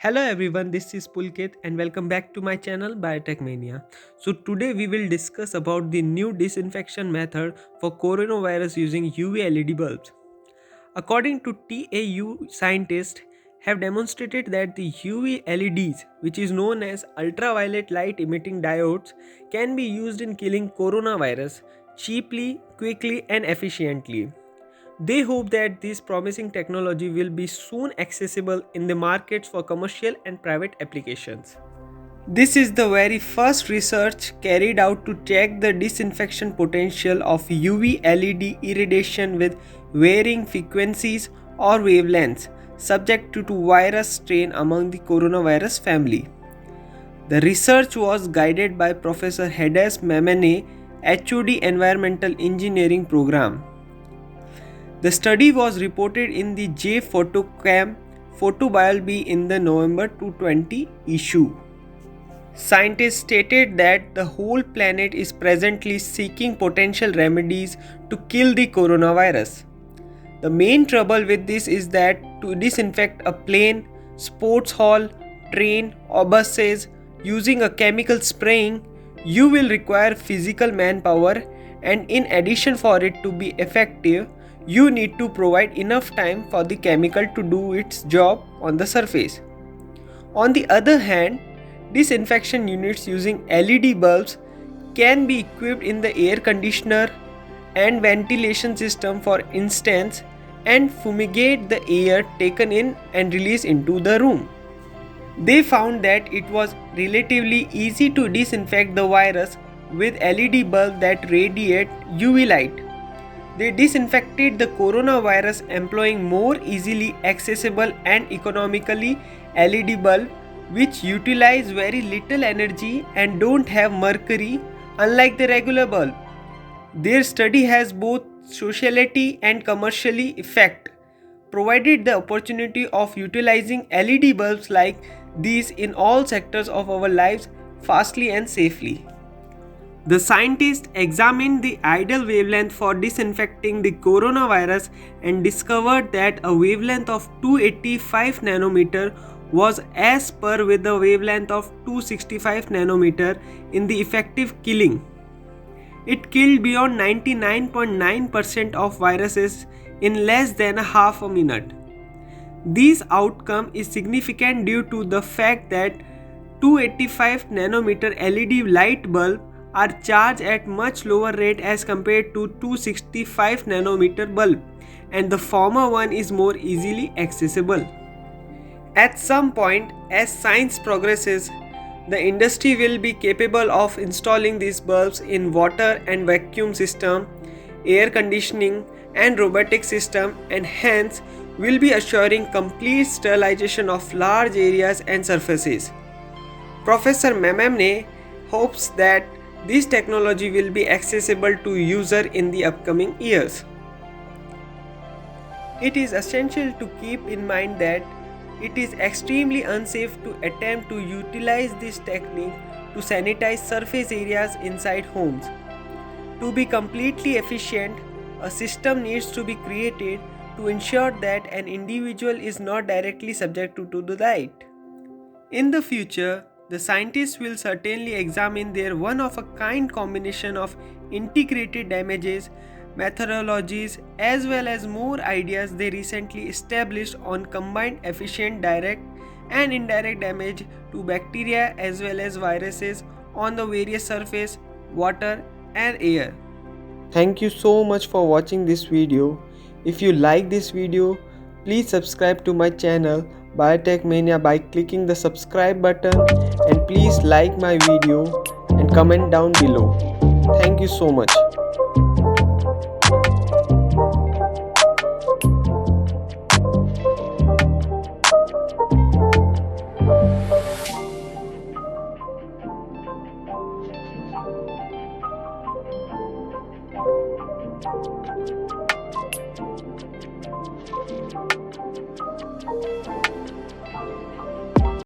Hello everyone, this is Pulkit and welcome back to my channel Biotech Mania. So today we will discuss about the new disinfection method for coronavirus using UV LED bulbs. According to TAU, scientists have demonstrated that the UV LEDs, which is known as ultraviolet light emitting diodes, can be used in killing coronavirus cheaply, quickly and efficiently. They hope that this promising technology will be soon accessible in the markets for commercial and private applications. This is the very first research carried out to check the disinfection potential of UV LED irradiation with varying frequencies or wavelengths subject to virus strain among the coronavirus family. The research was guided by Professor Hades Memene, HOD Environmental Engineering Program. The study was reported in the J Photochem Photobiology in the November 2020 issue. Scientists stated that the whole planet is presently seeking potential remedies to kill the coronavirus. The main trouble with this is that to disinfect a plane, sports hall, train, or buses using a chemical spraying, you will require physical manpower, and in addition for it to be effective, you need to provide enough time for the chemical to do its job on the surface. On the other hand, disinfection units using LED bulbs can be equipped in the air conditioner and ventilation system, for instance, and fumigate the air taken in and released into the room. They found that it was relatively easy to disinfect the virus with LED bulbs that radiate UV light. They disinfected the coronavirus employing more easily accessible and economically LED bulbs which utilize very little energy and don't have mercury, unlike the regular bulb. Their study has both sociality and commercially effect, provided the opportunity of utilizing LED bulbs like these in all sectors of our lives fastly and safely. The scientists examined the ideal wavelength for disinfecting the coronavirus and discovered that a wavelength of 285 nanometer was as per with the wavelength of 265 nanometer in the effective killing. It killed beyond 99.9% of viruses in less than a half a minute. This outcome is significant due to the fact that 285 nanometer LED light bulb are charged at much lower rate as compared to 265 nanometer bulb, and the former one is more easily accessible. At some point, as science progresses, the industry will be capable of installing these bulbs in water and vacuum system, air conditioning and robotic system, and hence will be assuring complete sterilization of large areas and surfaces. Professor Mememne hopes that this technology will be accessible to user in the upcoming years. It is essential to keep in mind that it is extremely unsafe to attempt to utilize this technique to sanitize surface areas inside homes. To be completely efficient, a system needs to be created to ensure that an individual is not directly subjected to the light. In the future, the scientists will certainly examine their one-of-a-kind combination of integrated damages, methodologies, as well as more ideas they recently established on combined efficient direct and indirect damage to bacteria as well as viruses on the various surface, water and air. Thank you so much for watching this video. If you like this video, please subscribe to my channel Biotech Mania by clicking the subscribe button, and please like my video and comment down below. Thank you so much.